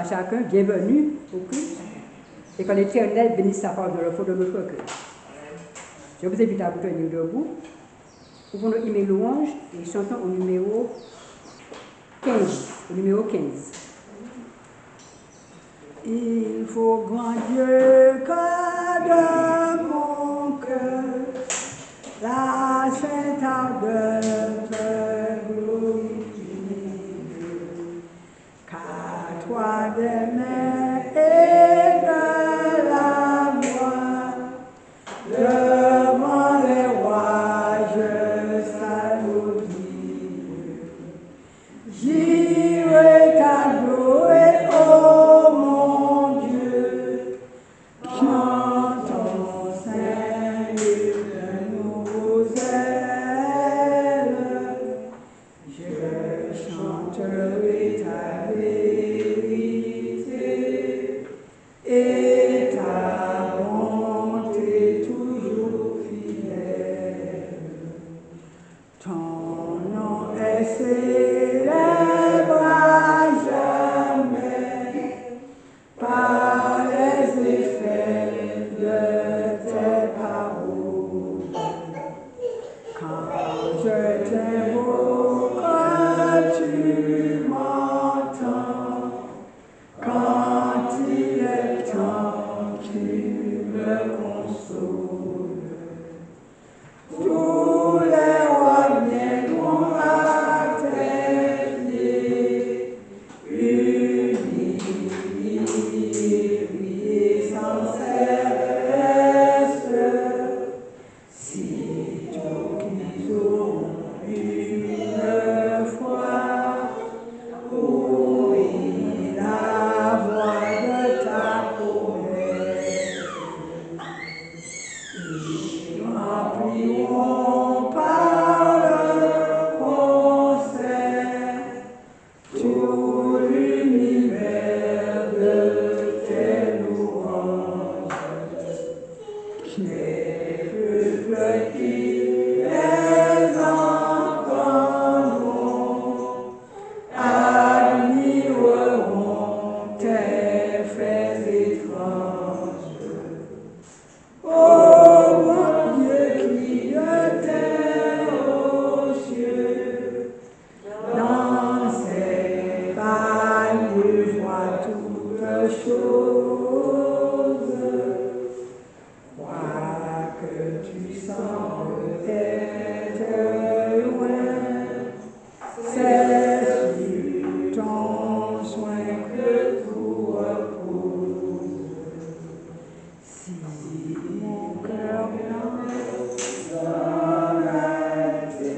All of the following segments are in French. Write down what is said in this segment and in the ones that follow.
à chacun, bienvenue au culte, et que l'Éternel bénisse sa parole de l'enfant de notre cœur. Je vous invite à vous tenir debout. Ouvrons notre hymne louange et chantons au numéro 15. Au numéro 15. Il faut grand Dieu que de mon cœur la sainte ardeur te glorifie, car toi des mers et de la voix, devant les rois je salue. J'irai t'adorer, ô mon Dieu, chantons saint de nouveaux ailes. Je chanterai ta vérité et ta bonté toujours fidèle. Ton nom est célèbre à jamais par les effets de tes paroles. Quand je t'invoque, tu m'entends. Quand il est temps, tu me consoles. Tous les rois viendront à tes pieds, unis, prier sans cesse. Si tous qu'ils auront une fois ouï la voix de ta promesse, ils rempliront par le concert tout l'univers de tes louanges. Les peuples qui les entendront admireront tes faits étranges. Ô mon Dieu qui de terre aux cieux, dans ses pagnes vois toutes choses. Crois que tu sembles être loin, c'est sur ton soin que tout repose. Si mon cœur blanc dans l'intensité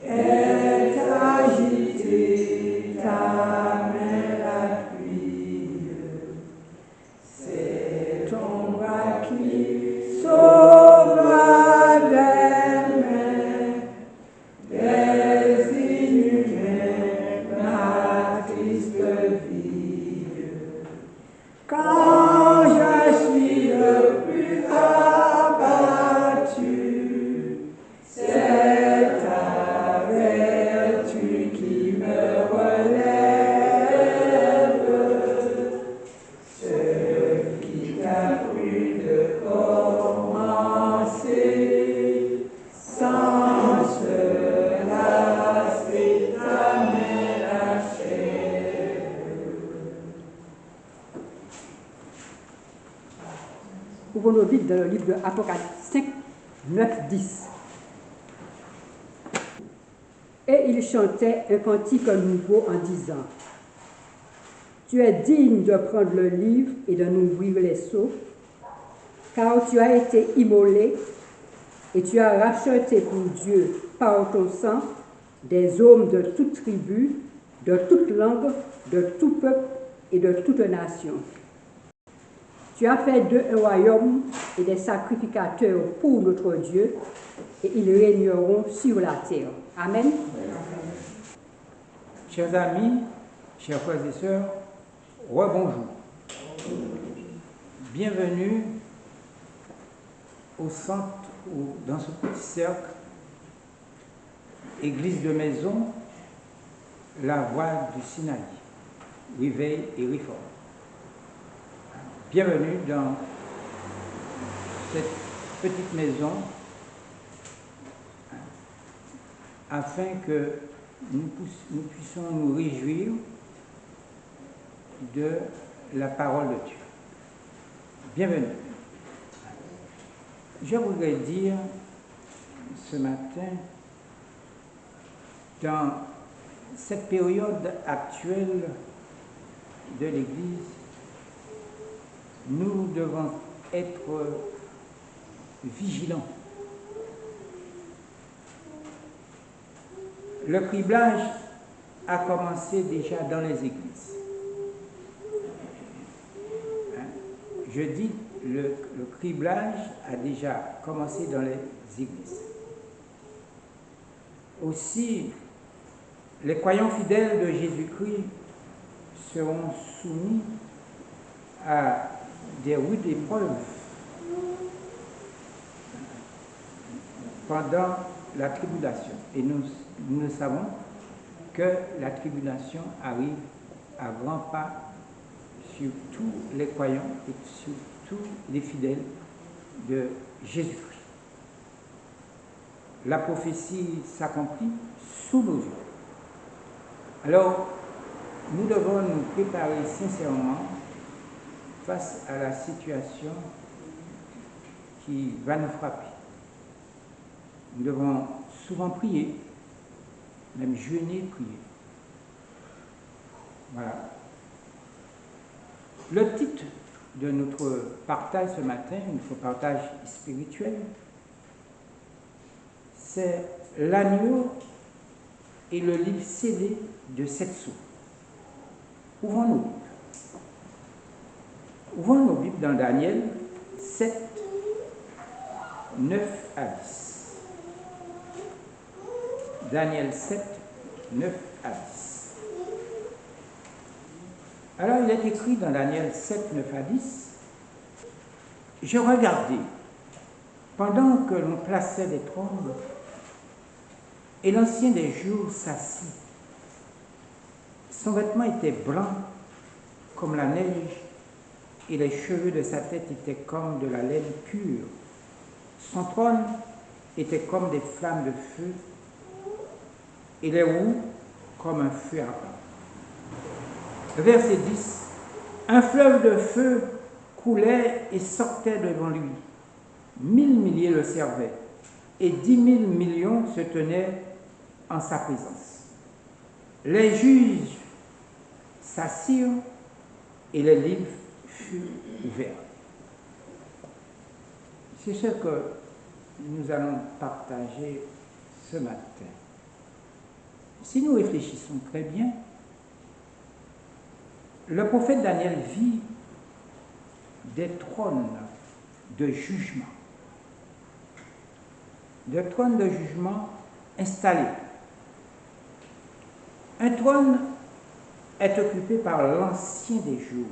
est agité, ta main l'appuie. C'est ton bras qui sauvera des mains, des inhumains, ma triste vie. Quand je suis le plus abattu, c'est ta vertu qui me relève. Ce qui t'a plu de commencer, sans cela, c'est ta main achève. Ouvrons nos Bibles dans le livre de Apocalypse 5, 9, 10. Et il chantait un cantique nouveau en disant: Tu es digne de prendre le livre et de nous ouvrir les sceaux, car tu as été immolé et tu as racheté pour Dieu par ton sang des hommes de toute tribu, de toute langue, de tout peuple et de toute nation. Tu as fait d'eux un royaume et des sacrificateurs pour notre Dieu, et ils régneront sur la terre. Amen. Chers amis, chers frères et sœurs, rebonjour. Bienvenue au centre, dans ce petit cercle, église de maison, la voie du Sinaï. réveil et réforme. Bienvenue dans cette petite maison afin que nous puissions nous réjouir de la parole de Dieu. Bienvenue. Je voudrais dire ce matin, dans cette période actuelle de l'Église, nous devons être vigilants. Le criblage a commencé déjà dans les églises. Je dis le criblage a déjà commencé dans les églises. Aussi, les croyants fidèles de Jésus-Christ seront soumis à des rudes épreuves pendant la tribulation. Et nous savons que la tribulation arrive à grands pas sur tous les croyants et sur tous les fidèles de Jésus-Christ. La prophétie s'accomplit sous nos yeux. Alors, nous devons nous préparer sincèrement face à la situation qui va nous frapper. Nous devons souvent prier, même jeûner, prier. Voilà. Le titre de notre partage ce matin, notre partage spirituel, c'est l'agneau et le livre scellé de 7 sceaux. Ouvrons nos Bibles. Ouvrons nos Bibles dans Daniel 7, 9 à 10. Daniel 7, 9 à 10. Alors il est écrit dans Daniel 7, 9 à 10, « Je regardais, pendant que l'on plaçait des trônes, et l'ancien des jours s'assit. Son vêtement était blanc comme la neige, et les cheveux de sa tête étaient comme de la laine pure. Son trône était comme des flammes de feu, et les roues comme un feu ardent. » Verset 10. Un fleuve de feu coulait et sortait devant lui. 1000 milliers le servaient, et 10 000 millions se tenaient en sa présence. Les juges s'assirent et les livres furent ouverts. C'est ce que nous allons partager ce matin. Si nous réfléchissons très bien, le prophète Daniel vit des trônes de jugement. Des trônes de jugement installés. Un trône est occupé par l'ancien des jours.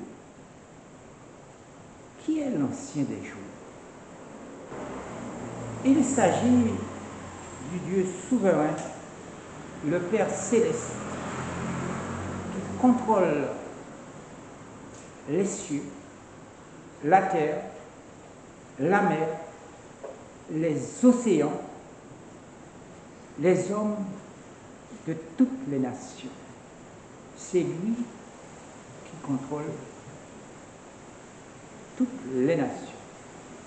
Qui est l'ancien des jours? Il s'agit du Dieu souverain, le Père céleste, qui contrôle les cieux, la terre, la mer, les océans, les hommes de toutes les nations. C'est lui qui contrôle toutes les nations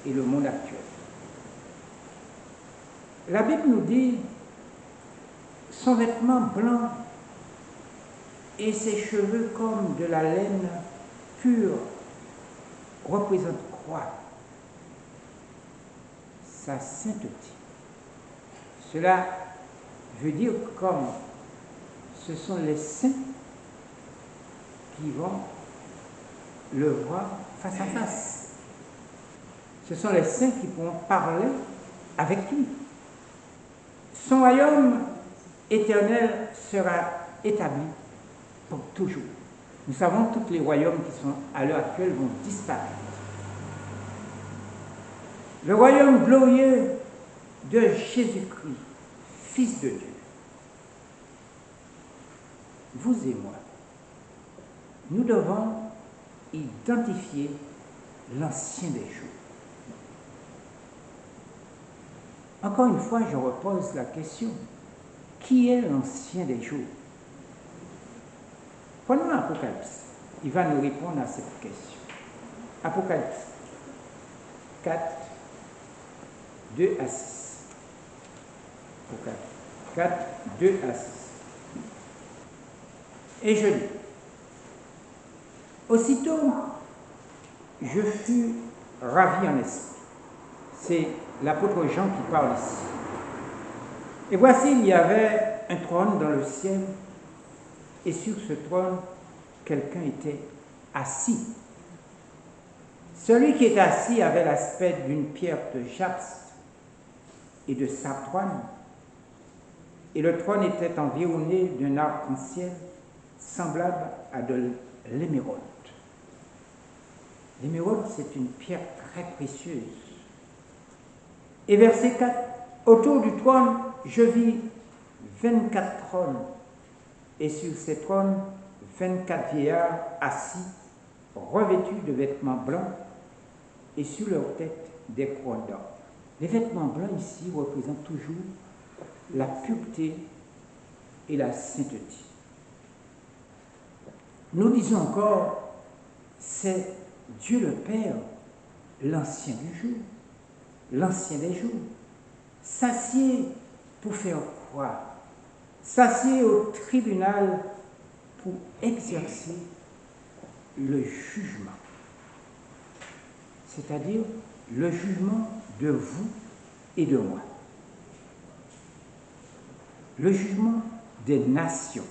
et le monde actuel. La Bible nous dit son vêtement blanc et ses cheveux comme de la laine pure représentent quoi? Sa sainteté. Cela veut dire comme ce sont les saints qui vont le voir face à face. Ce sont les saints qui pourront parler avec lui. Son royaume éternel sera établi pour toujours. Nous savons que tous les royaumes qui sont à l'heure actuelle vont disparaître. Le royaume glorieux de Jésus-Christ, Fils de Dieu. Vous et moi, nous devons identifier l'ancien des jours. Encore une fois, je repose la question. Qui est l'ancien des jours? Prenons l'Apocalypse. Il va nous répondre à cette question. Apocalypse 4, 2 à 6. Apocalypse 4, 2 à 6. Et je lis. Aussitôt, je fus ravi en esprit. C'est l'apôtre Jean qui parle ici. Et voici, il y avait un trône dans le ciel, et sur ce trône, quelqu'un était assis. Celui qui était assis avait l'aspect d'une pierre de jaspe et de sardoine, et le trône était environné d'un arc-en-ciel semblable à de l'émeraude. L'émeraude, c'est une pierre très précieuse. Et verset 4, autour du trône, je vis 24 trônes, et sur ces trônes, 24 vieillards assis, revêtus de vêtements blancs, et sur leur tête des couronnes d'or. Les vêtements blancs ici représentent toujours la pureté et la sainteté. Nous disons encore, c'est Dieu le Père, l'ancien du jour, l'ancien des jours, s'assied pour faire croire, s'assied au tribunal pour exercer le jugement, c'est-à-dire le jugement de vous et de moi, le jugement des nations,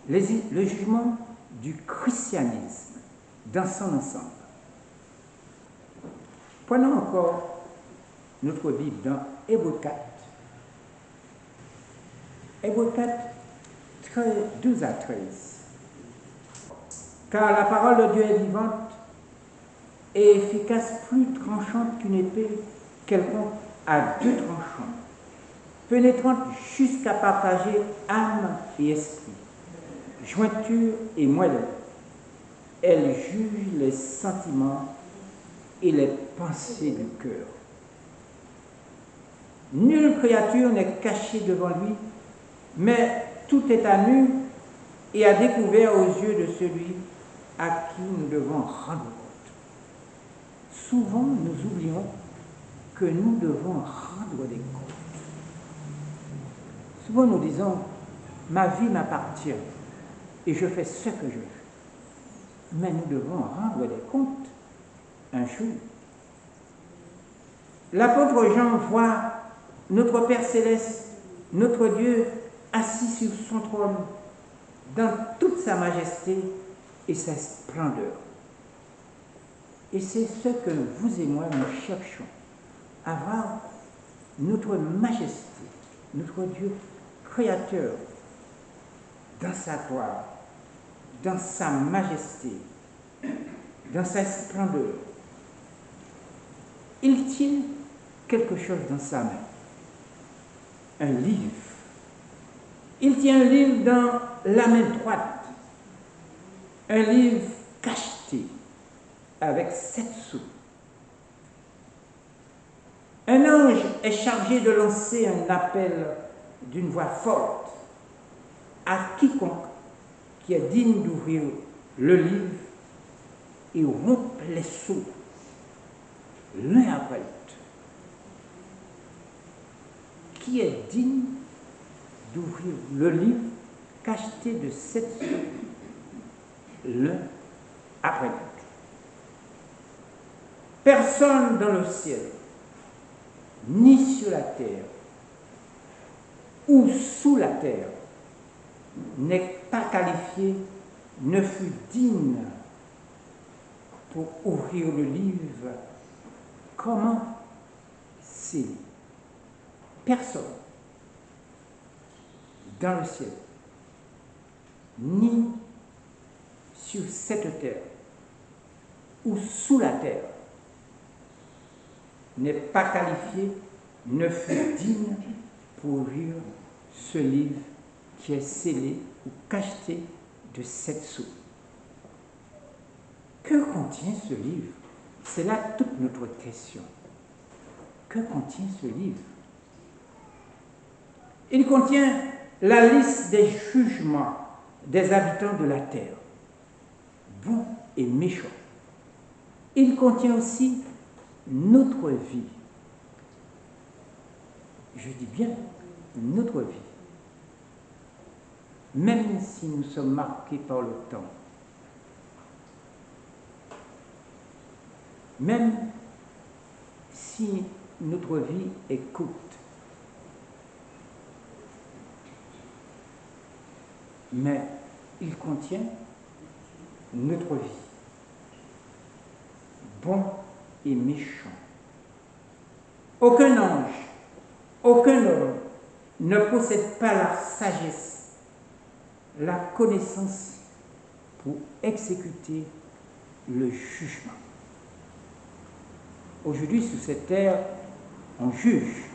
le jugement du christianisme dans son ensemble. Prenons encore notre Bible dans Hébreux 4. Hébreux 4, 12 à 13. Car la parole de Dieu est vivante et efficace, plus tranchante qu'une épée quelconque à deux tranchants, pénétrante jusqu'à partager âme et esprit, jointure et moelle. Elle juge les sentiments et les pensées du cœur. Nulle créature n'est cachée devant lui, mais tout est à nu et à découvert aux yeux de celui à qui nous devons rendre compte. Souvent, nous oublions que nous devons rendre des comptes. Souvent, nous disons, ma vie m'appartient et je fais ce que je veux. Mais nous devons rendre des comptes un jour. L'apôtre Jean voit notre Père céleste, notre Dieu, assis sur son trône, dans toute sa majesté et sa splendeur. Et c'est ce que vous et moi, nous cherchons, à voir notre majesté, notre Dieu créateur, dans sa gloire, dans sa majesté, dans sa splendeur. Il tient quelque chose dans sa main, un livre. Il tient un livre dans la main droite, un livre cacheté avec 7 sceaux. Un ange est chargé de lancer un appel d'une voix forte à quiconque qui est digne d'ouvrir le livre et rompre les sceaux l'un après l'autre. Qui est digne d'ouvrir le livre cacheté de 7 sceaux l'un après l'autre? Personne dans le ciel, ni sur la terre, ou sous la terre, n'est pas qualifié, ne fut digne pour ouvrir le livre. Comment sceller? Personne dans le ciel, ni sur cette terre, ou sous la terre, n'est pas qualifié, ne fut digne pour ouvrir ce livre qui est scellé ou cacheté de 7 sceaux. Que contient ce livre? C'est là toute notre question. Que contient ce livre? Il contient la liste des jugements des habitants de la terre, bons et méchants. Il contient aussi notre vie. Je dis bien notre vie. Même si nous sommes marqués par le temps, même si notre vie est courte, mais il contient notre vie, bon et méchant. Aucun ange, aucun homme ne possède pas la sagesse, la connaissance pour exécuter le jugement. Aujourd'hui, sur cette terre, on juge.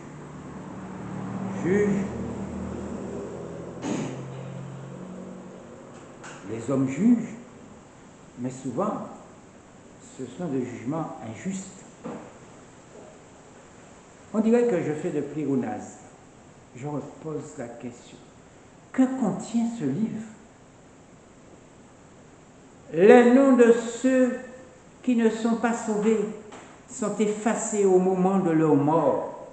Les hommes jugent, mais souvent, ce sont des jugements injustes. On dirait que je fais de pléonasme. Je repose la question. Que contient ce livre? Les noms de ceux qui ne sont pas sauvés sont effacés au moment de leur mort.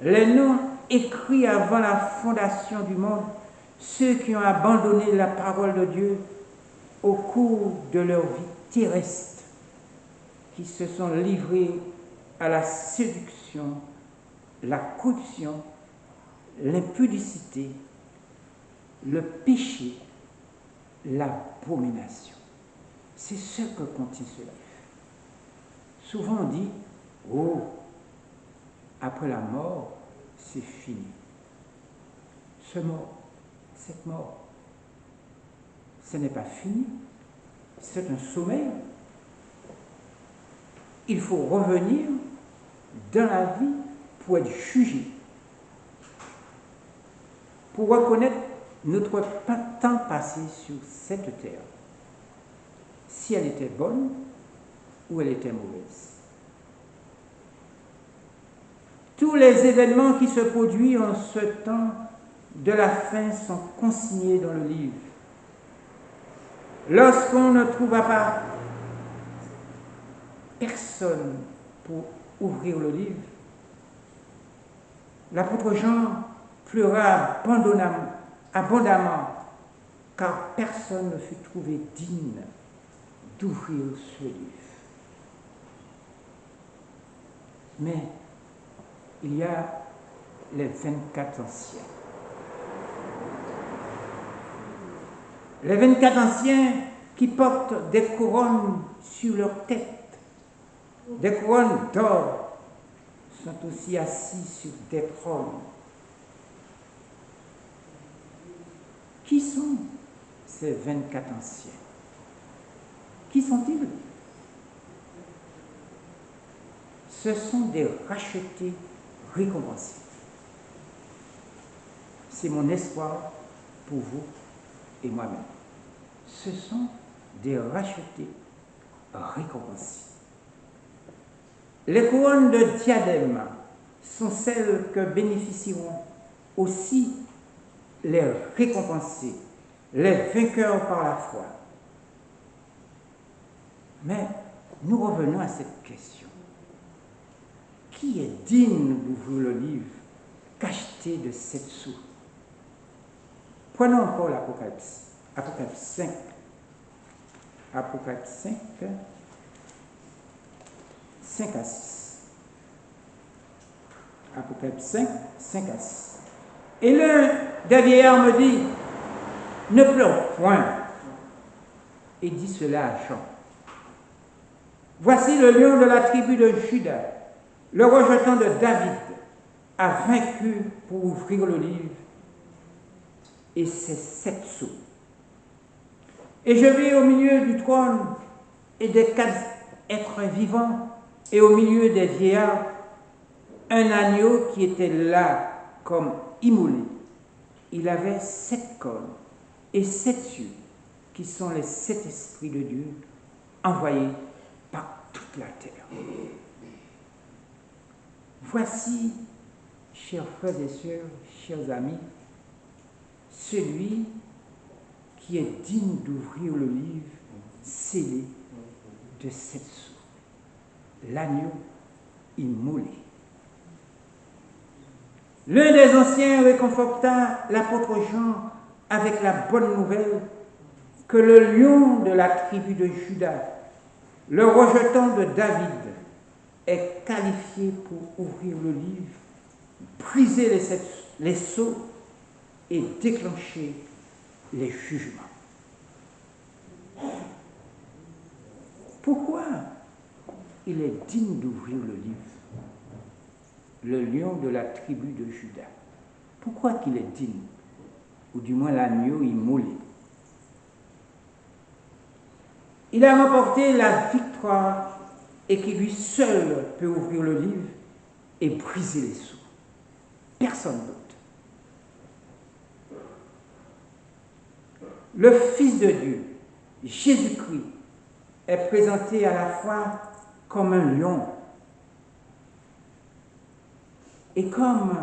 Les noms écrits avant la fondation du monde, ceux qui ont abandonné la parole de Dieu au cours de leur vie terrestre, qui se sont livrés à la séduction, la corruption, l'impudicité, le péché, l'abomination. C'est ce que contient ce livre. Souvent on dit, oh, après la mort, c'est fini. Cette mort, ce n'est pas fini, c'est un sommeil. Il faut revenir dans la vie pour être jugé, pour reconnaître notre temps passé sur cette terre, si elle était bonne ou elle était mauvaise. Tous les événements qui se produisent en ce temps de la fin sont consignés dans le livre. Lorsqu'on ne trouva pas personne pour ouvrir le livre, l'apôtre Jean pleura abondamment, car personne ne fut trouvé digne d'ouvrir ce livre. Mais il y a les 24 anciens. Les 24 anciens qui portent des couronnes sur leur tête, des couronnes d'or, sont aussi assis sur des trônes. Qui sont ces 24 anciens? Qui sont-ils? Ce sont des rachetés récompensés. C'est mon espoir pour vous et moi-même. Ce sont des rachetés récompensés. Les couronnes de diadème sont celles que bénéficieront aussi les récompensés, les vainqueurs par la foi. Mais nous revenons à cette question. Qui est digne d'ouvrir le livre cacheté de 7 sous? Prenons encore l'Apocalypse. Apocalypse 5. Apocalypse 5, 5 à 6. Apocalypse 5, 5 à 6. Et l'un des vieillards me dit, ne pleure point. Et dit cela à Jean. Voici le lion de la tribu de Juda, le rejetant de David, a vaincu pour ouvrir le livre et ses 7 sceaux. Et je vis au milieu du trône et des 4 êtres vivants et au milieu des vieillards un agneau qui était là comme immolé. Il avait 7 cornes et 7 yeux, qui sont les 7 esprits de Dieu envoyé par toute la terre. Voici, chers frères et sœurs, chers amis, celui qui est digne d'ouvrir le livre scellé de 7 sceaux, l'agneau immolé. L'un des anciens réconforta l'apôtre Jean avec la bonne nouvelle que le lion de la tribu de Juda, le rejeton de David, est qualifié pour ouvrir le livre, briser les sceaux et déclencher les jugements. Pourquoi il est digne d'ouvrir le livre, le lion de la tribu de Juda? Pourquoi qu'il est digne, ou du moins l'agneau immolé? Il a remporté la victoire et qui lui seul peut ouvrir le livre et briser les sceaux. Personne d'autre. Le Fils de Dieu, Jésus-Christ, est présenté à la fois comme un lion et comme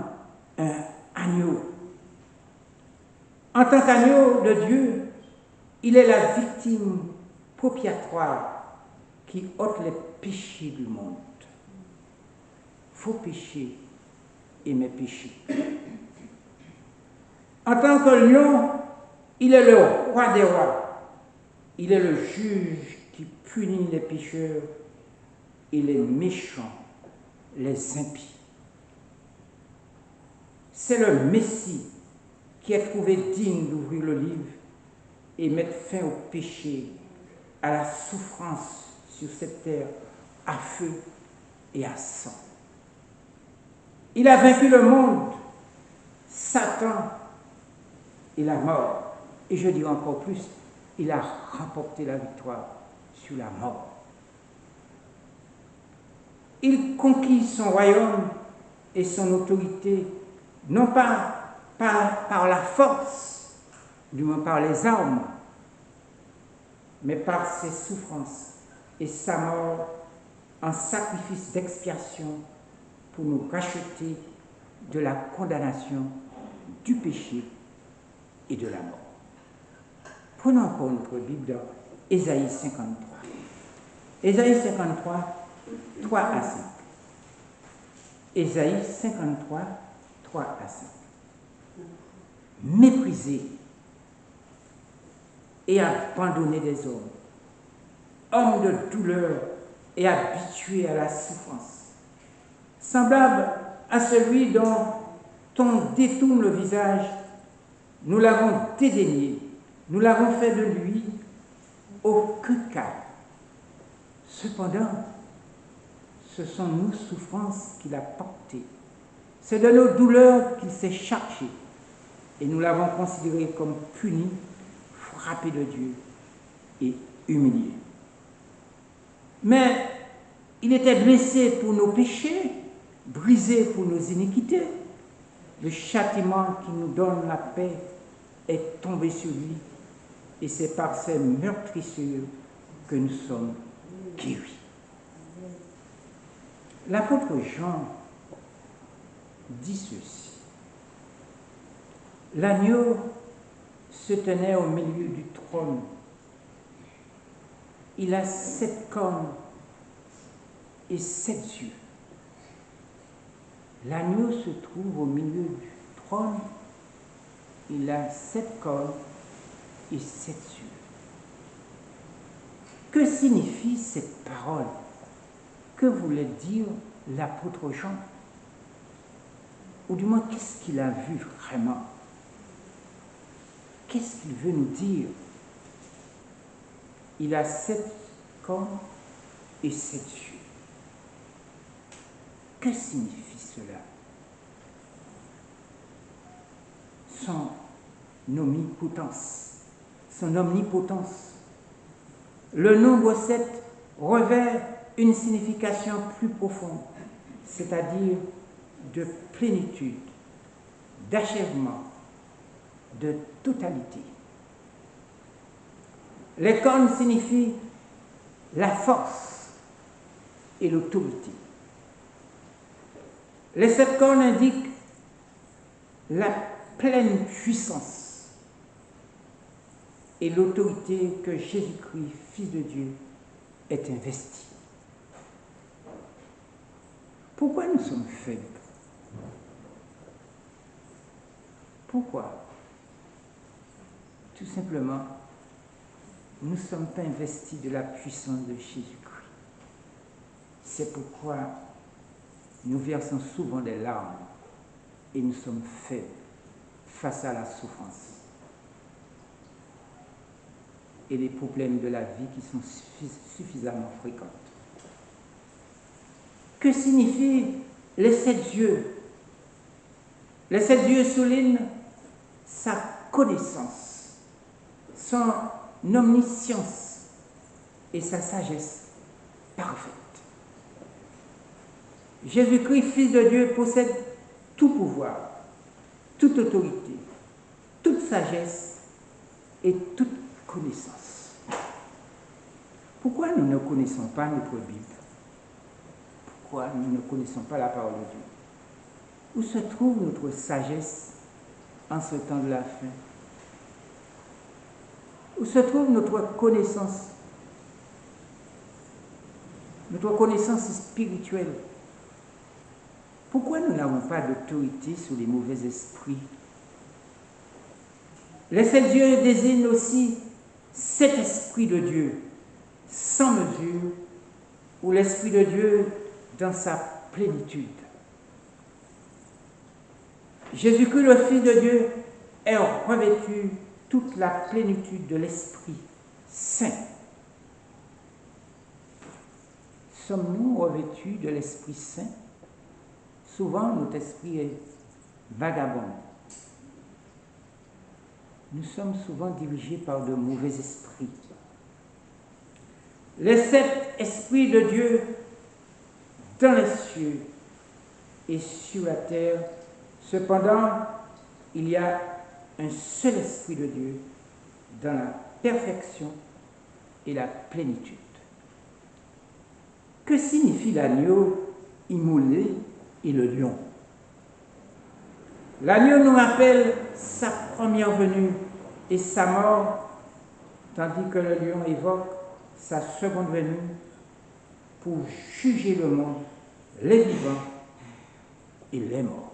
un agneau. En tant qu'agneau de Dieu, il est la victime propiatoire qui ôte les péchés du monde. Vos péchés et mes péchés. En tant que lion, il est le roi des rois. Il est le juge qui punit les pécheurs et les méchants, les impies. C'est le Messie qui est trouvé digne d'ouvrir le livre et mettre fin au péché, à la souffrance sur cette terre, à feu et à sang. Il a vaincu le monde, Satan et la mort. Et je dirais encore plus, il a remporté la victoire sur la mort. Il conquit son royaume et son autorité, non pas par la force, du moins par les armes, mais par ses souffrances et sa mort en sacrifice d'expiation pour nous racheter de la condamnation, du péché et de la mort. Prenons encore notre Bible dans Ésaïe 53. Ésaïe 53, 3 à 5. Ésaïe 53, 3 à 5. Méprisé et abandonné des hommes, homme de douleur et habitué à la souffrance, semblable à celui dont on détourne le visage, nous l'avons dédaigné, nous l'avons fait de lui aucun cas. Cependant, ce sont nos souffrances qu'il a portées. C'est de nos douleurs qu'il s'est chargé. Et nous l'avons considéré comme puni, frappé de Dieu et humilié. Mais il était blessé pour nos péchés, brisé pour nos iniquités. Le châtiment qui nous donne la paix est tombé sur lui, et c'est par ses meurtrissures que nous sommes guéris. L'apôtre Jean dit ceci. L'agneau se tenait au milieu du trône. Il a 7 cornes et 7 yeux. L'agneau se trouve au milieu du trône. Il a 7 cornes et 7 yeux. Que signifie cette parole? Que voulait dire l'apôtre Jean? Ou du moins, qu'est-ce qu'il a vu vraiment? Qu'est-ce qu'il veut nous dire? Il a 7 cornes et 7 yeux. Que signifie cela? Son omnipotence. Son omnipotence. Le nombre 7 revêt une signification plus profonde, c'est-à-dire de plénitude, d'achèvement, de totalité. Les cornes signifient la force et l'autorité. Les 7 cornes indiquent la pleine puissance et l'autorité que Jésus-Christ, Fils de Dieu, est investi. Pourquoi nous sommes faibles? Pourquoi? Tout simplement, nous ne sommes pas investis de la puissance de Jésus-Christ. C'est pourquoi nous versons souvent des larmes et nous sommes faibles face à la souffrance et les problèmes de la vie qui sont suffisamment fréquents. Que signifient les 7 yeux? Les 7 yeux soulignent sa connaissance, son omniscience et sa sagesse parfaite. Jésus-Christ, Fils de Dieu, possède tout pouvoir, toute autorité, toute sagesse et toute connaissance. Pourquoi nous ne connaissons pas notre Bible? Pourquoi nous ne connaissons pas la parole de Dieu? Où se trouve notre sagesse en ce temps de la fin? Où se trouve notre connaissance spirituelle? Pourquoi nous n'avons pas d'autorité sur les mauvais esprits? Les 7 yeux désignent aussi cet esprit de Dieu, sans mesure, ou l'esprit de Dieu dans sa plénitude. Jésus-Christ, le Fils de Dieu, est revêtu toute la plénitude de l'Esprit Saint. Sommes-nous revêtus de l'Esprit Saint? Souvent, notre esprit est vagabond. Nous sommes souvent dirigés par de mauvais esprits. Les 7 esprits de Dieu dans les cieux et sur la terre. Cependant, il y a un seul esprit de Dieu dans la perfection et la plénitude. Que signifie l'agneau immolé et le lion? L'agneau nous rappelle sa première venue et sa mort, tandis que le lion évoque sa seconde venue pour juger le monde, les vivants et les morts.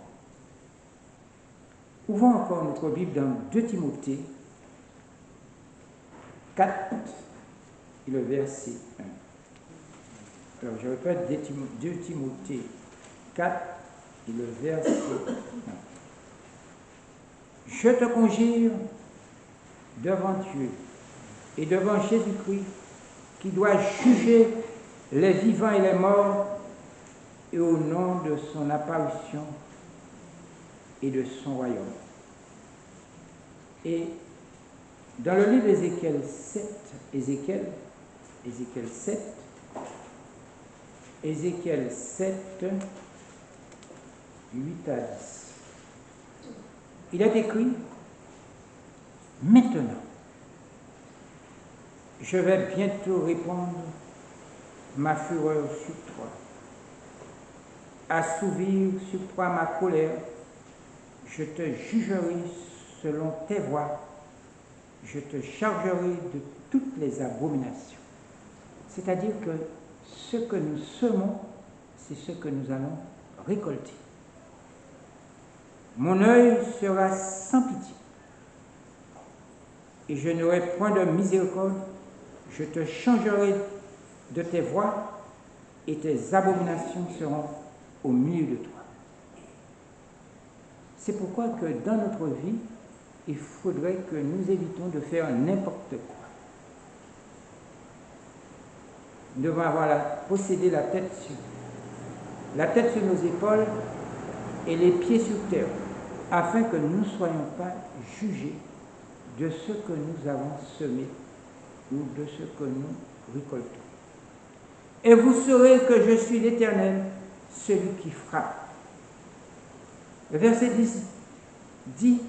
Ouvrons encore notre Bible dans 2 Timothée 4 et le verset 1. Alors je répète 2 Timothée 4 et le verset 1. Je te conjure devant Dieu et devant Jésus-Christ qui doit juger les vivants et les morts et au nom de son apparition et de son royaume. Et dans le livre Ézéchiel 7, 8 à 10, il est écrit: maintenant, je vais bientôt répandre ma fureur sur toi, assouvir sur toi ma colère, je te jugerai selon tes voies, je te chargerai de toutes les abominations. C'est-à-dire que ce que nous semons, c'est ce que nous allons récolter. Mon œil sera sans pitié, et je n'aurai point de miséricorde, je te changerai de tes voies, et tes abominations seront au milieu de toi. C'est pourquoi que dans notre vie, il faudrait que nous évitons de faire n'importe quoi. Nous devons posséder la tête sur nos épaules et les pieds sur terre, afin que nous ne soyons pas jugés de ce que nous avons semé ou de ce que nous récoltons. Et vous saurez que je suis l'Éternel, celui qui frappe. Le verset 10 dit: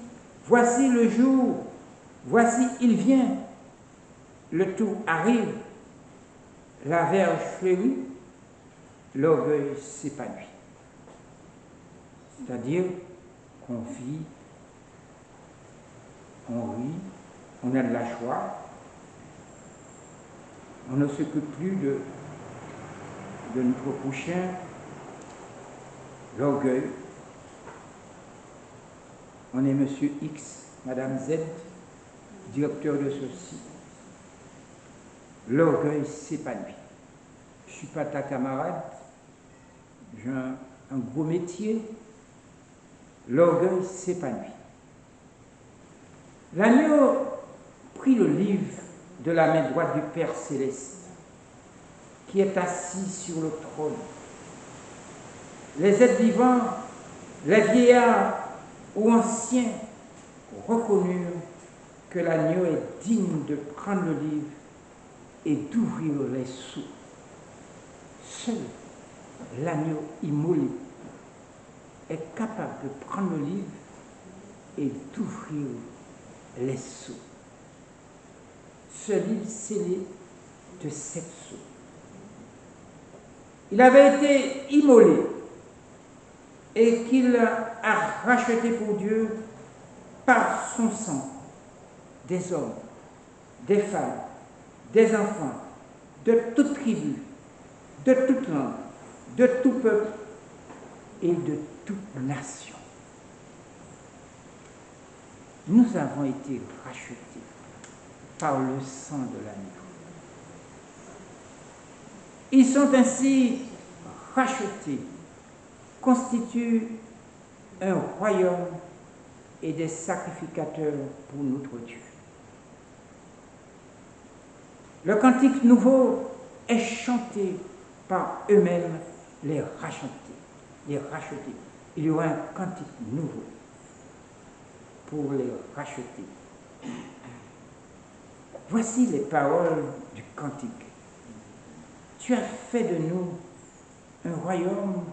voici le jour, voici il vient, le tour arrive, la verge fleurit, l'orgueil s'épanouit. C'est-à-dire qu'on vit, on rit, on a de la joie, on ne s'occupe plus de notre prochain, l'orgueil. On est monsieur X, madame Z, directeur de ceci. L'orgueil s'épanouit. Je ne suis pas ta camarade, j'ai un gros métier. L'orgueil s'épanouit. L'agneau prit le livre de la main droite du Père Céleste, qui est assis sur le trône. Les êtres vivants, les vieillards ou anciens reconnurent que l'agneau est digne de prendre le livre et d'ouvrir les sceaux. Seul l'agneau immolé est capable de prendre le livre et d'ouvrir les sceaux. Ce livre scellé de 7 sceaux. Il avait été immolé et qu'il a racheté pour Dieu par son sang des hommes, des femmes, des enfants, de toute tribu, de toute langue, de tout peuple et de toute nation. Nous avons été rachetés par le sang de l'agneau. Ils sont ainsi rachetés, constituent un royaume et des sacrificateurs pour notre Dieu. Le cantique nouveau est chanté par eux-mêmes, les rachetés. Les rachetés. Il y aura un cantique nouveau pour les racheter. Voici les paroles du cantique. Tu as fait de nous un royaume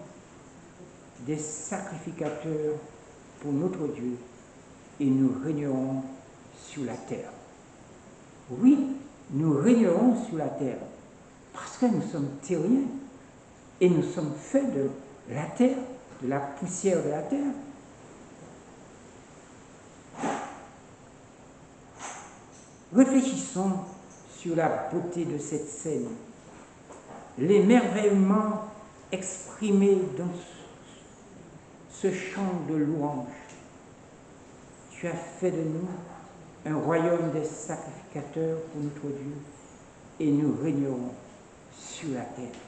des sacrificateurs pour notre Dieu et nous régnerons sur la terre. Oui, nous régnerons sur la terre parce que nous sommes terriens et nous sommes faits de la terre, de la poussière de la terre. Réfléchissons sur la beauté de cette scène, l'émerveillement exprimé dans ce chant de louange. Tu as fait de nous un royaume des sacrificateurs pour notre Dieu et nous régnerons sur la terre.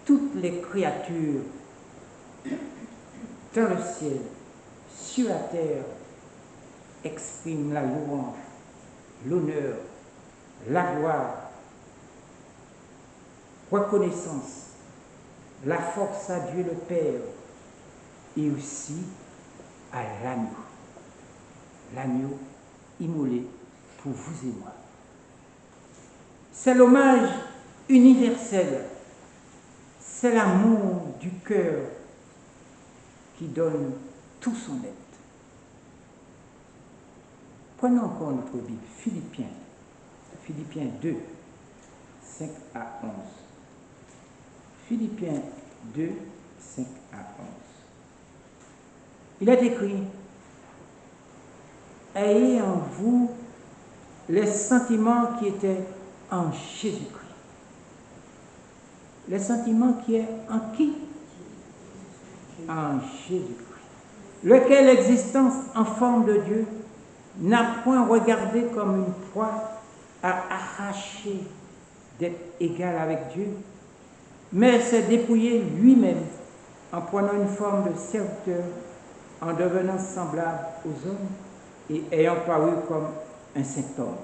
Toutes les créatures dans le ciel, sur la terre, expriment la louange, l'honneur, la gloire, reconnaissance, la force à Dieu le Père et aussi à l'agneau immolé pour vous et moi. C'est l'hommage universel, c'est l'amour du cœur qui donne tout son être. Prenons encore notre Bible, Philippiens 2, 5 à 11. Philippiens 2, 5 à 11. Il est écrit, « Ayez en vous les sentiments qui étaient en Jésus-Christ. » Les sentiments qui est en qui? En Jésus-Christ. Lequel existence en forme de Dieu n'a point regardé comme une proie à arracher d'être égal avec Dieu, mais s'est dépouillé lui-même en prenant une forme de serviteur, en devenant semblable aux hommes et ayant paru comme un saint homme.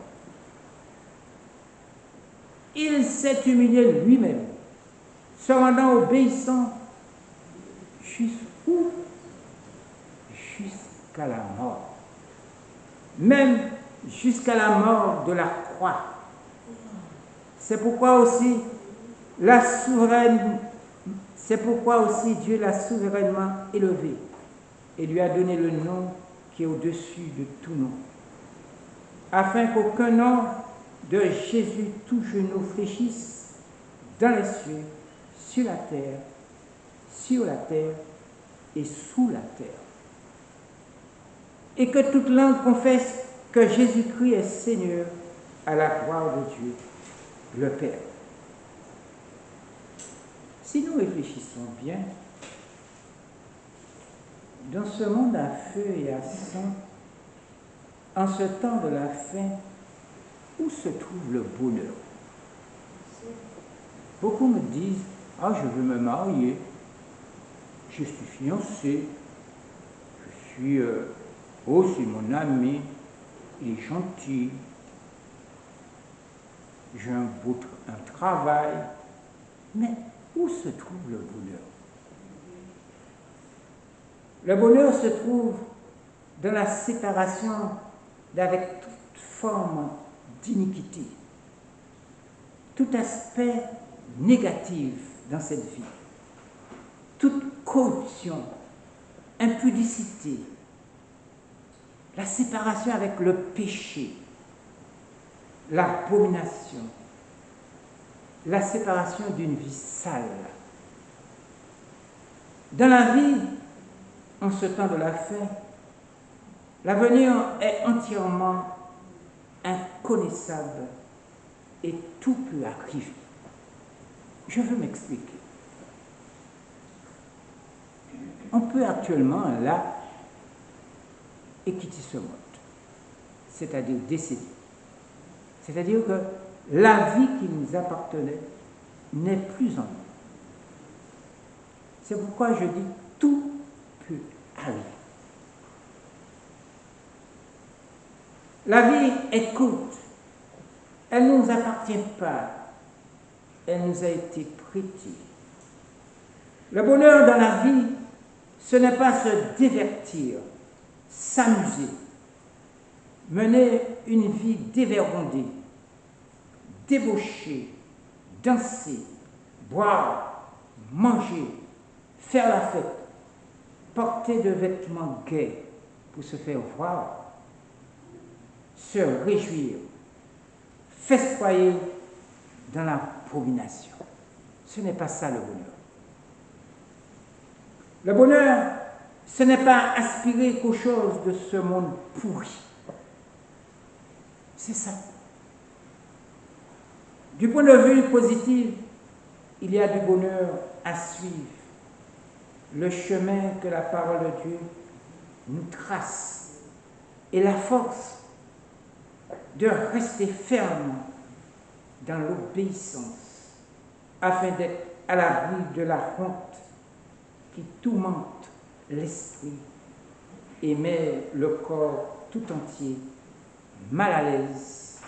Il s'est humilié lui-même, se rendant obéissant jusqu'où? Jusqu'à la mort. Même jusqu'à la mort de la croix. C'est pourquoi aussi Dieu l'a souverainement élevé et lui a donné le nom qui est au-dessus de tout nom, afin qu'aucun nom de Jésus, tout genou fléchisse dans les cieux, sur la terre et sous la terre. Et que toute langue confesse que Jésus-Christ est Seigneur à la gloire de Dieu, le Père. Si nous réfléchissons bien, dans ce monde à feu et à sang, en ce temps de la fin, où se trouve le bonheur? Beaucoup me disent, « Ah, je veux me marier, je suis fiancé, je suis... oh, c'est mon ami, il est gentil, j'ai un travail. » Mais où se trouve le bonheur? Le bonheur se trouve dans la séparation d'avec toute forme d'iniquité, tout aspect négatif dans cette vie, toute corruption, impudicité, la séparation avec le péché, l'abomination, la séparation d'une vie sale. Dans la vie, en ce temps de la fin, l'avenir est entièrement inconnaissable et tout peut arriver. Je veux m'expliquer. On peut actuellement, là, et quitter ce monde, c'est-à-dire décéder. C'est-à-dire que la vie qui nous appartenait n'est plus en nous. C'est pourquoi je dis tout peut arriver. La vie est courte, elle ne nous appartient pas, elle nous a été prêtée. Le bonheur dans la vie, ce n'est pas se divertir, s'amuser, mener une vie dévergondée, débaucher, danser, boire, manger, faire la fête, porter de vêtements gais pour se faire voir, se réjouir, festoyer dans la promenation. Ce n'est pas ça le bonheur. Le bonheur, ce n'est pas aspirer qu'aux choses de ce monde pourri. C'est ça. Du point de vue positif, il y a du bonheur à suivre. Le chemin que la parole de Dieu nous trace et la force de rester ferme dans l'obéissance afin d'être à l'abri de la honte qui tourmente l'esprit et met le corps tout entier mal à l'aise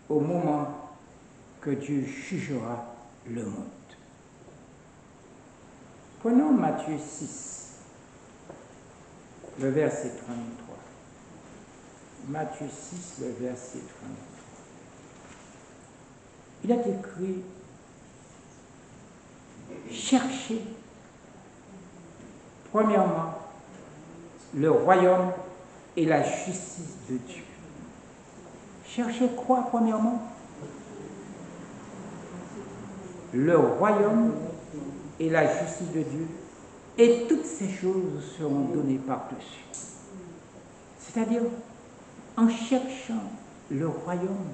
au moment que Dieu jugera le monde. Prenons Matthieu 6, le verset 33. Matthieu 6, le verset 33. Il est écrit, cherchez premièrement le royaume et la justice de Dieu. Cherchez quoi premièrement? Le royaume et la justice de Dieu, et toutes ces choses seront données par-dessus. C'est-à-dire, en cherchant le royaume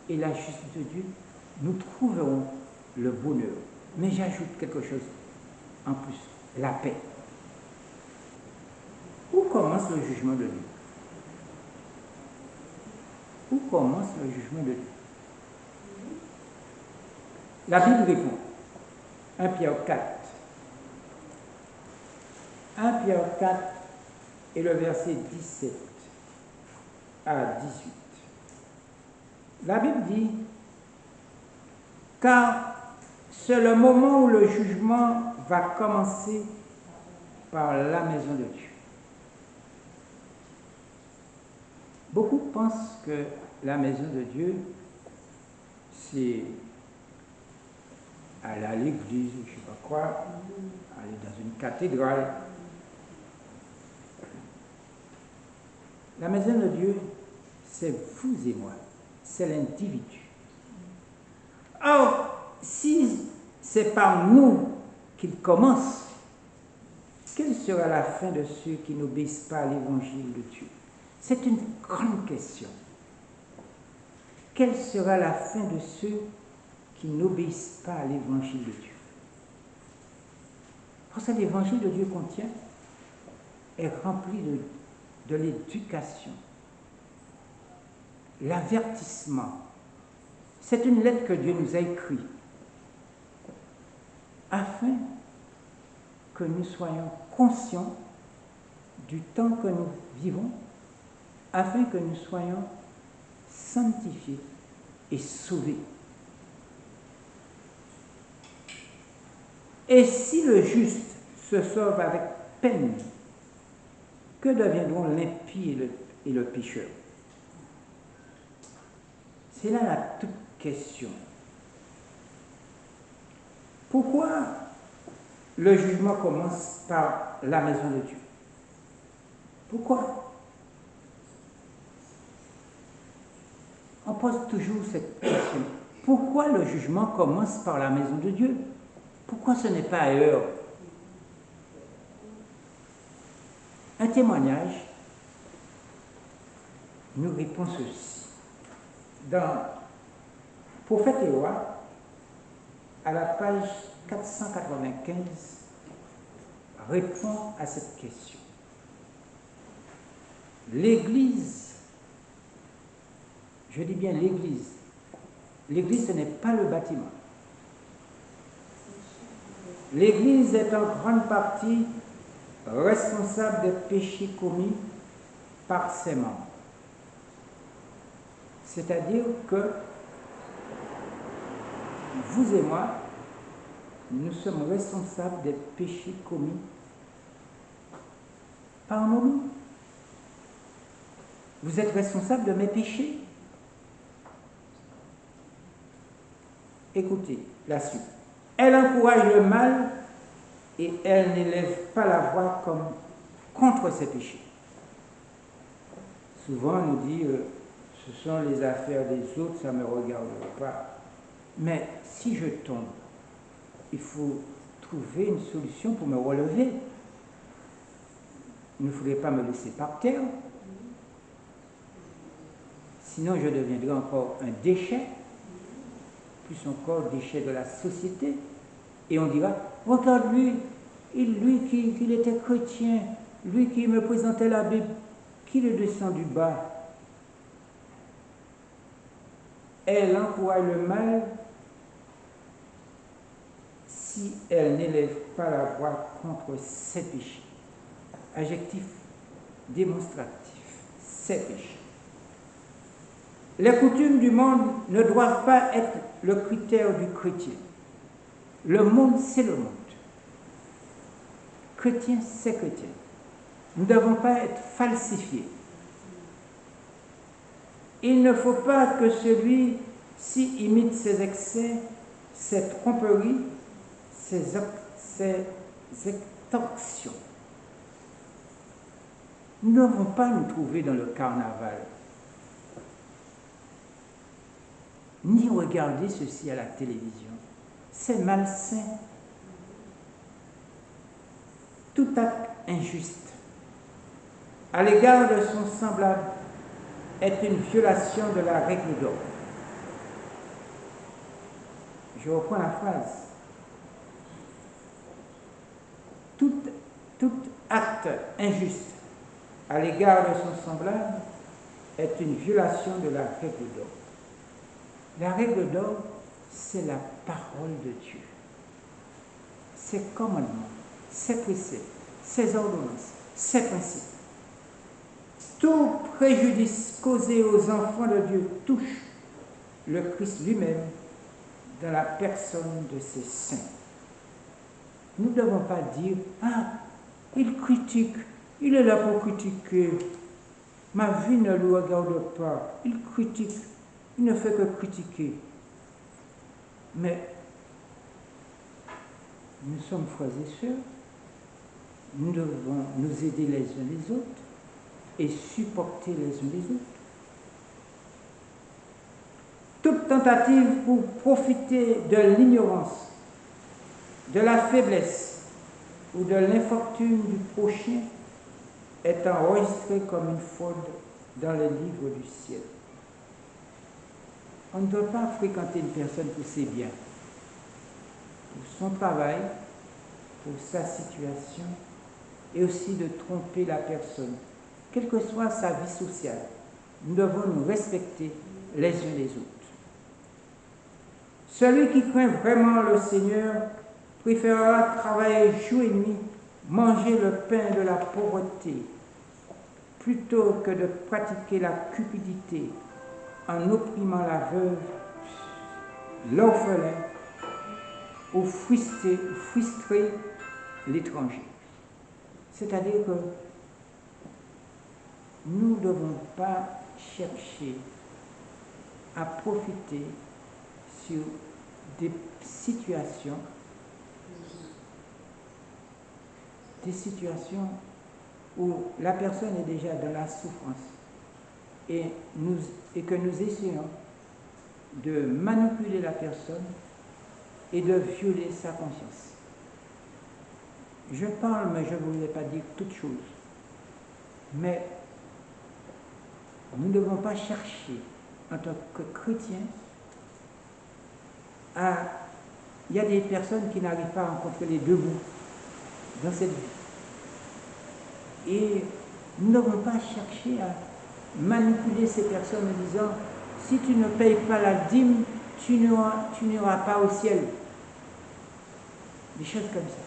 et la justice de Dieu, nous trouverons le bonheur. Mais j'ajoute quelque chose en plus, la paix. Où commence le jugement de Dieu? Où commence le jugement de Dieu? La Bible répond, 1 Pierre 4. 1 Pierre 4 et le verset 17 à 18. La Bible dit, car c'est le moment où le jugement va commencer par la maison de Dieu. Beaucoup pensent que la maison de Dieu, c'est aller à l'église, je ne sais pas quoi, aller dans une cathédrale. La maison de Dieu, c'est vous et moi. c'est l'individu. Or, si c'est par nous qu'il commence, quelle sera la fin de ceux qui n'obéissent pas à l'évangile de Dieu? C'est une grande question. Quelle sera la fin de ceux qui n'obéissent pas à l'évangile de Dieu? Parce que l'évangile de Dieu contient est rempli de l'éducation, l'avertissement. C'est une lettre que Dieu nous a écrite afin que nous soyons conscients du temps que nous vivons, afin que nous soyons sanctifiés et sauvés. Et si le juste se sauve avec peine, que deviendront l'impie et le pécheur? C'est là la toute question. Pourquoi le jugement commence par la maison de Dieu? Pourquoi? On pose toujours cette question. Pourquoi le jugement commence par la maison de Dieu? Pourquoi ce n'est pas ailleurs? Un témoignage nous répond ceci. Dans Prophète et Roi, à la page 495, répond à cette question. L'Église, je dis bien l'Église ce n'est pas le bâtiment. L'Église est en grande partie responsable des péchés commis par ses membres. C'est-à-dire que vous et moi, nous sommes responsables des péchés commis par nous. Vous êtes responsable de mes péchés. Écoutez la suite. Elle encourage le mal et elle n'élève pas la voix contre ses péchés. Souvent, on nous dit ce sont les affaires des autres, ça ne me regarde pas. Mais si je tombe, il faut trouver une solution pour me relever. Il ne faudrait pas me laisser par terre. Sinon, je deviendrai encore un déchet, plus encore déchet de la société. Et on dira, regarde lui qui était chrétien, lui qui me présentait la Bible, qui le descend du bas. Elle encourage le mal si elle n'élève pas la voix contre ses péchés. Adjectif démonstratif, ses péchés. Les coutumes du monde ne doivent pas être le critère du chrétien. Le monde, c'est le monde. Chrétien, c'est chrétien. Nous ne devons pas être falsifiés. Il ne faut pas que celui-ci imite ses excès, ses tromperies, ses extorsions. Nous ne devons pas nous trouver dans le carnaval, ni regarder ceci à la télévision. C'est malsain. Tout acte injuste à l'égard de son semblable est une violation de la règle d'or. Je reprends la phrase. Tout acte injuste à l'égard de son semblable est une violation de la règle d'or. La règle d'or, c'est la parole de Dieu. Ses commandements, ses préceptes, ses ordonnances, ses principes. Tout préjudice causé aux enfants de Dieu touche le Christ lui-même dans la personne de ses saints. Nous ne devons pas dire « Ah, il critique, il est là pour critiquer. Ma vie ne le regarde pas. Il critique, il ne fait que critiquer. » Mais nous sommes frères et sœurs, nous devons nous aider les uns les autres et supporter les uns les autres. Toute tentative pour profiter de l'ignorance, de la faiblesse ou de l'infortune du prochain est enregistrée comme une faute dans le livre du ciel. On ne doit pas fréquenter une personne pour ses biens, pour son travail, pour sa situation, et aussi de tromper la personne, quelle que soit sa vie sociale. Nous devons nous respecter les uns les autres. Celui qui craint vraiment le Seigneur préférera travailler jour et nuit, manger le pain de la pauvreté, plutôt que de pratiquer la cupidité en opprimant la veuve, l'orphelin ou frustrer l'étranger. C'est-à-dire que nous ne devons pas chercher à profiter sur des situations où la personne est déjà dans la souffrance et que nous essayons de manipuler la personne et de violer sa conscience. Je parle, mais je ne voulais pas dire toutes choses. Mais nous ne devons pas chercher, en tant que chrétiens, il y a des personnes qui n'arrivent pas à rencontrer les deux bouts dans cette vie. Et nous ne devons pas chercher à manipuler ces personnes en disant si tu ne payes pas la dîme, tu n'iras pas au ciel. Des choses comme ça.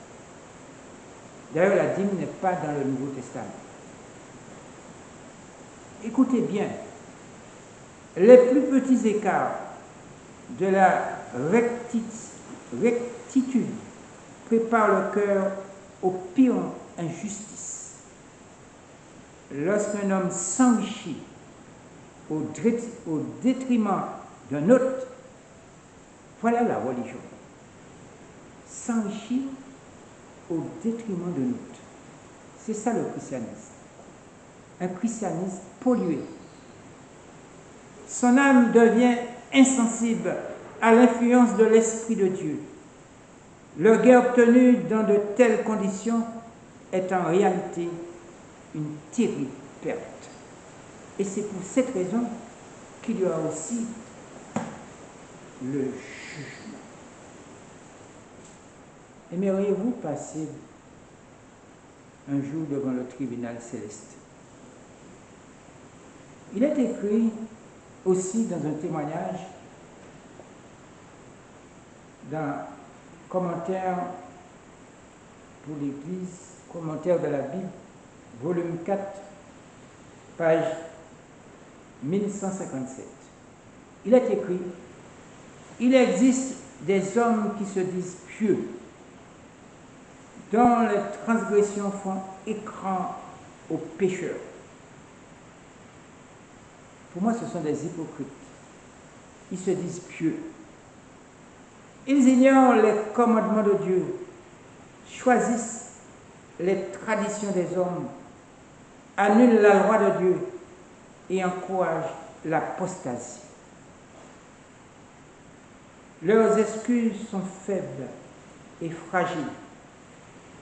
D'ailleurs, la dîme n'est pas dans le Nouveau Testament. Écoutez bien, les plus petits écarts de la rectitude préparent le cœur aux pires injustices. Lorsqu'un homme s'enrichit au détriment d'un autre, voilà la religion. S'enrichir au détriment de l'autre. C'est ça le christianisme. Un christianisme pollué. Son âme devient insensible à l'influence de l'Esprit de Dieu. Le gain obtenu dans de telles conditions est en réalité une terrible perte. Et c'est pour cette raison qu'il y aura aussi le jugement. Aimeriez-vous passer un jour devant le tribunal céleste? Il est écrit aussi dans un témoignage, dans Commentaire pour l'Église, Commentaire de la Bible, volume 4, page 1157. Il est écrit: il existe des hommes qui se disent pieux, dont les transgressions font écran aux pécheurs. Pour moi, ce sont des hypocrites. Ils se disent pieux. Ils ignorent les commandements de Dieu, choisissent les traditions des hommes, annulent la loi de Dieu et encouragent l'apostasie. Leurs excuses sont faibles et fragiles,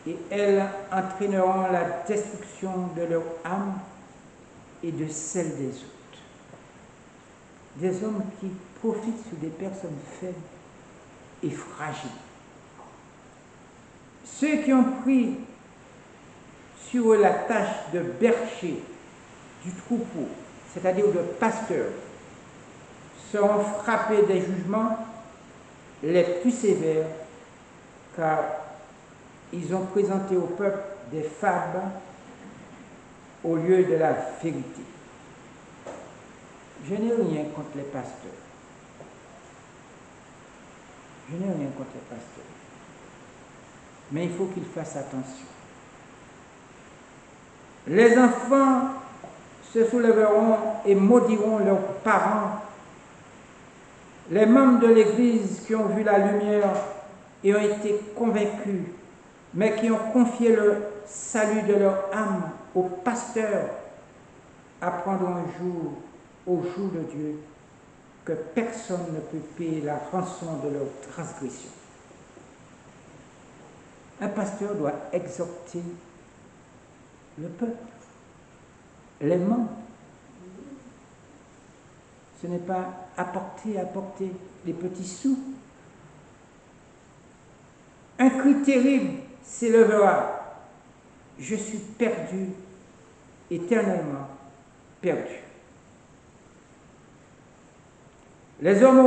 et elles entraîneront la destruction de leur âme et de celle des autres. Des hommes qui profitent sur des personnes faibles et fragiles. Ceux qui ont pris sur eux la tâche de berger du troupeau, c'est-à-dire de pasteur, seront frappés des jugements les plus sévères, car ils ont présenté au peuple des fables au lieu de la vérité. Je n'ai rien contre les pasteurs. Je n'ai rien contre les pasteurs. Mais il faut qu'ils fassent attention. Les enfants se soulèveront et maudiront leurs parents. Les membres de l'Église qui ont vu la lumière et ont été convaincus, mais qui ont confié le salut de leur âme au pasteur, apprendront un jour, au jour de Dieu, que personne ne peut payer la rançon de leur transgression. Un pasteur doit exhorter le peuple, les membres. Ce n'est pas apporter des petits sous. Un cri terrible s'élèvera. Je suis perdu, éternellement perdu. Les hommes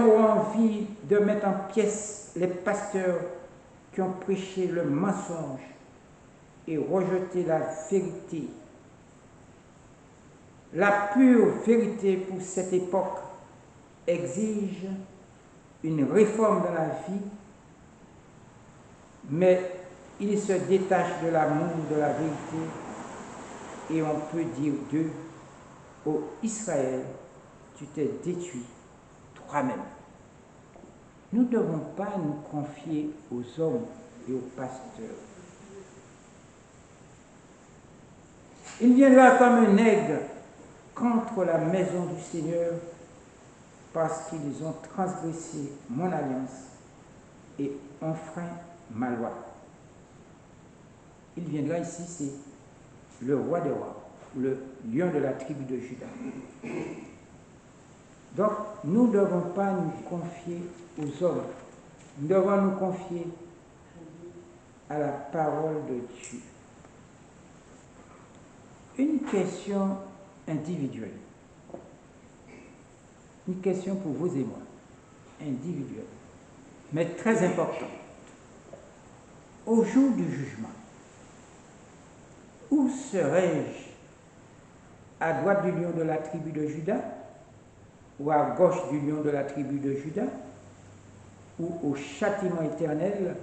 auront envie de mettre en pièces les pasteurs qui ont prêché le mensonge et rejeté la vérité. La pure vérité pour cette époque exige une réforme dans la vie, mais il se détache de l'amour de la vérité et on peut dire d'eux, ô Israël, tu t'es détruit toi-même. Nous ne devons pas nous confier aux hommes et aux pasteurs. Il viendra comme un aigle contre la maison du Seigneur parce qu'ils ont transgressé mon alliance et enfreint ma loi. Il viendra ici, c'est le roi des rois, le lion de la tribu de Juda. Donc, nous ne devons pas nous confier aux hommes, nous devons nous confier à la parole de Dieu. Une question individuelle, une question pour vous et moi, individuelle, mais très importante. Au jour du jugement, où serais-je? À droite du lion de la tribu de Juda, ou à gauche du lion de la tribu de Juda, ou au châtiment éternel,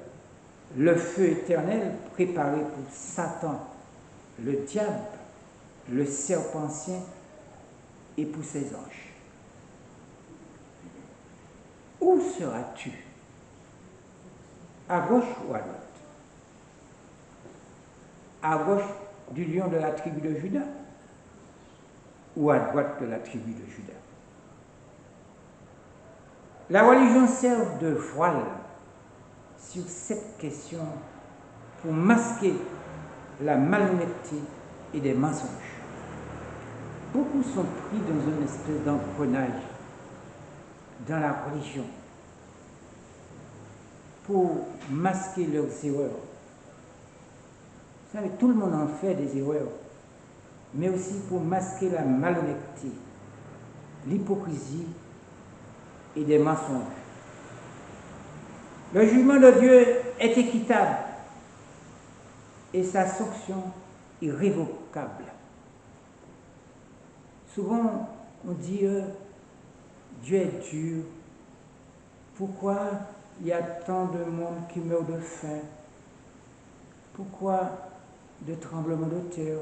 le feu éternel préparé pour Satan, le diable, le serpent ancien et pour ses anges. Où seras-tu? À gauche ou à droite? À gauche du lion de la tribu de Juda ou à droite de la tribu de Juda? La religion sert de voile sur cette question pour masquer la malhonnêteté et des mensonges. Beaucoup sont pris dans une espèce d'engrenage dans la religion pour masquer leurs erreurs. Vous savez, tout le monde en fait des erreurs, mais aussi pour masquer la malhonnêteté, l'hypocrisie et des mensonges. Le jugement de Dieu est équitable et sa sanction irrévocable. Souvent, on dit Dieu est dur. Pourquoi il y a tant de monde qui meurt de faim? Pourquoi de tremblements de terre?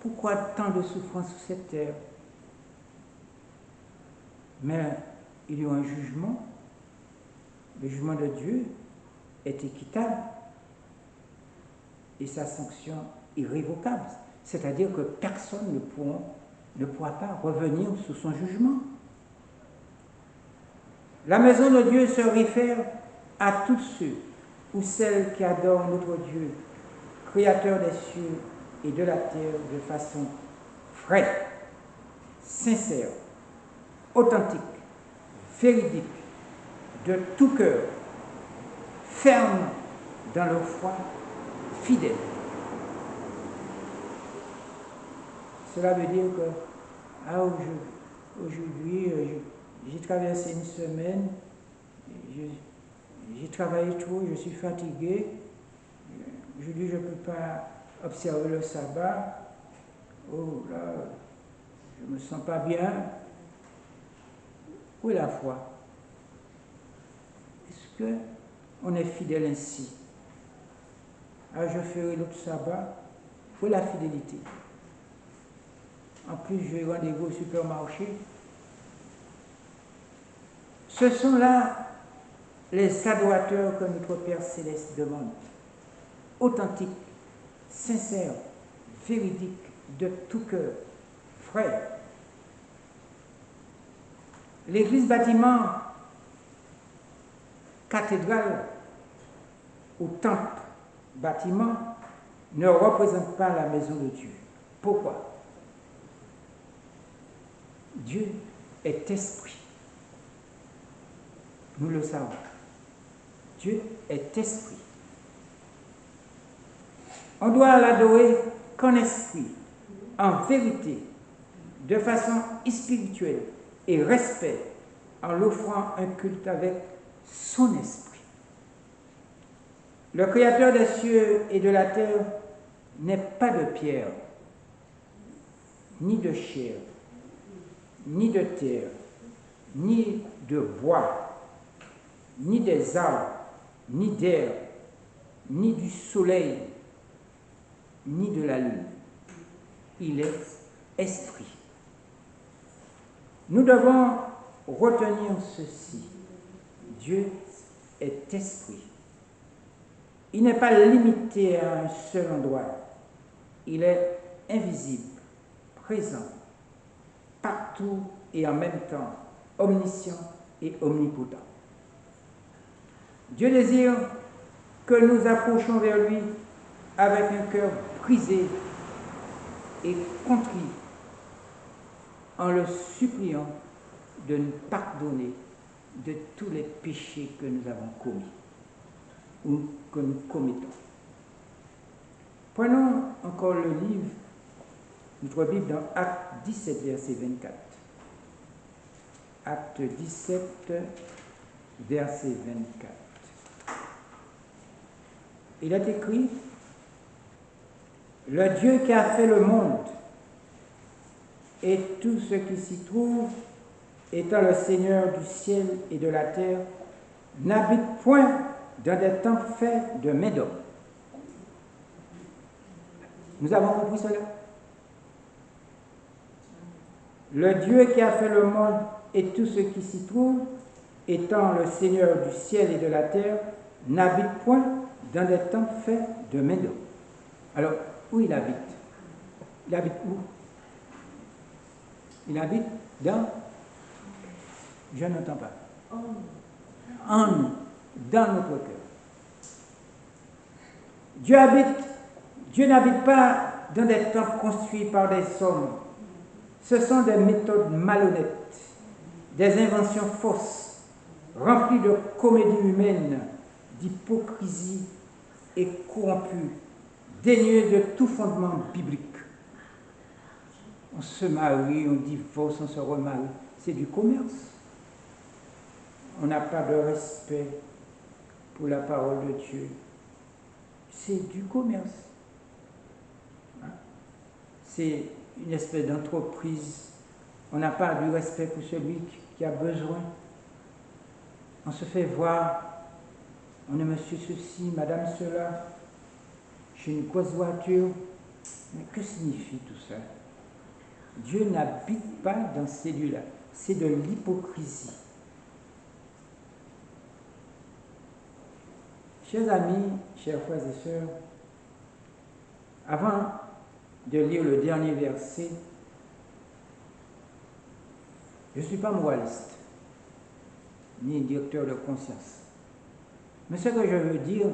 Pourquoi tant de souffrances sur cette terre? Mais il y a un jugement. Le jugement de Dieu est équitable et sa sanction irrévocable. C'est-à-dire que personne ne pourra pas revenir sur son jugement. La maison de Dieu se réfère à tous ceux ou celles qui adorent notre Dieu, créateur des cieux et de la terre, de façon vraie, sincère, authentique, véridique, de tout cœur, ferme dans leur foi, fidèle. Cela veut dire que aujourd'hui, j'ai traversé une semaine, j'ai travaillé trop, je suis fatigué, aujourd'hui je ne peux pas observer le sabbat, oh là, je ne me sens pas bien. Où est la foi? Est-ce qu'on est fidèle ainsi? Ah, je ferai l'autre sabbat. Où est la fidélité? En plus, j'ai rendez-vous au supermarché. Ce sont là les adorateurs que notre Père Céleste demande. Authentiques, sincères, véridiques, de tout cœur, frères. L'église bâtiment, cathédrale ou temple bâtiment ne représente pas la maison de Dieu. Pourquoi? Dieu est esprit. Nous le savons. Dieu est esprit. On doit l'adorer qu'en esprit, en vérité, de façon spirituelle et respect, en l'offrant un culte avec son esprit. Le Créateur des cieux et de la terre n'est pas de pierre, ni de chair, ni de terre, ni de bois, ni des arbres, ni d'air, ni du soleil, ni de la lune. Il est esprit. Nous devons retenir ceci. Dieu est esprit. Il n'est pas limité à un seul endroit. Il est invisible, présent, partout et en même temps, omniscient et omnipotent. Dieu désire que nous approchions vers lui avec un cœur brisé et contrit, en le suppliant de nous pardonner de tous les péchés que nous avons commis ou que nous commettons. Prenons encore le livre, notre Bible dans Acte 17, verset 24. Acte 17, verset 24. Il est écrit: le Dieu qui a fait le monde et tout ce qui s'y trouve, étant le Seigneur du ciel et de la terre, n'habite point dans des temples faits de mains d'homme. Nous avons compris cela? Le Dieu qui a fait le monde et tout ce qui s'y trouve, étant le Seigneur du ciel et de la terre, n'habite point dans des temples faits de mains d'homme. Alors, où il habite? Il habite où? Il habite dans... Je n'entends pas. En nous, dans notre cœur. Dieu n'habite pas dans des temples construits par des hommes. Ce sont des méthodes malhonnêtes, des inventions fausses, remplies de comédie humaine, d'hypocrisie et corrompues, dénuées de tout fondement biblique. On se marie, on divorce, on se remarie. C'est du commerce. On n'a pas de respect pour la parole de Dieu. C'est du commerce. C'est une espèce d'entreprise. On n'a pas du respect pour celui qui a besoin. On se fait voir. On est monsieur ceci, madame cela. J'ai une grosse voiture. Mais que signifie tout ça? Dieu n'habite pas dans ces lieux-là. C'est de l'hypocrisie. Chers amis, chers frères et sœurs, avant de lire le dernier verset, je ne suis pas moraliste, ni directeur de conscience. Mais ce que je veux dire,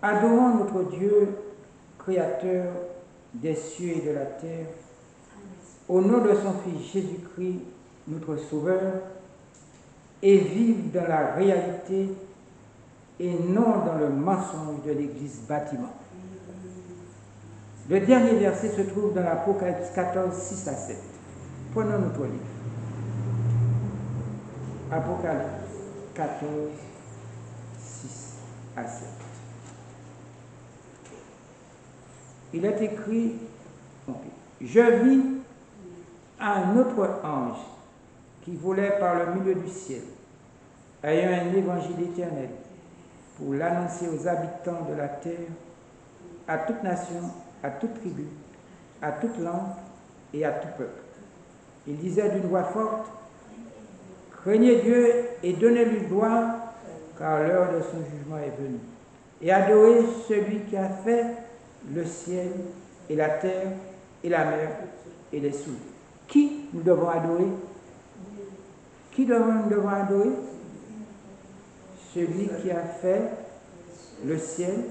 adorons notre Dieu, créateur des cieux et de la terre, au nom de son Fils Jésus-Christ, notre Sauveur, et vive dans la réalité et non dans le mensonge de l'Église bâtiment. Le dernier verset se trouve dans l'Apocalypse 14, 6 à 7. Prenons notre livre. Apocalypse 14, 6 à 7. Il est écrit, je vis un autre ange qui volait par le milieu du ciel, ayant un évangile éternel pour l'annoncer aux habitants de la terre, à toute nation, à toute tribu, à toute langue et à tout peuple. Il disait d'une voix forte: craignez Dieu et donnez-lui gloire, car l'heure de son jugement est venue. Et adorez celui qui a fait le ciel et la terre et la mer et les souls. Qui nous devons adorer? Qui devons adorer? Celui qui a fait le ciel,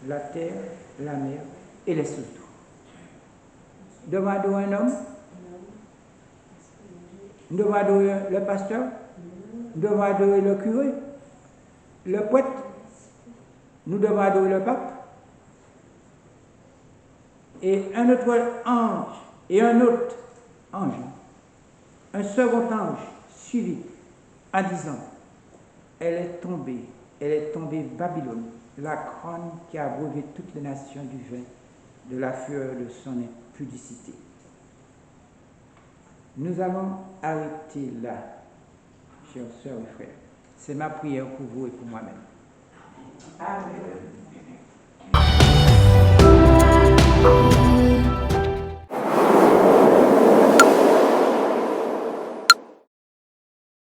la terre, la mer et les sous. Devons adorer un homme? Nous devons adorer le pasteur? Nous devons adorer le curé? Le prêtre? Nous devons adorer le pape? Et un autre ange, et un autre ange, un second ange suivi en disant, elle est tombée Babylone, la grande qui a abreuvé toutes les nations du vin, de la fureur de son impudicité. Nous allons arrêter là, chers sœurs et frères. C'est ma prière pour vous et pour moi-même. Amen.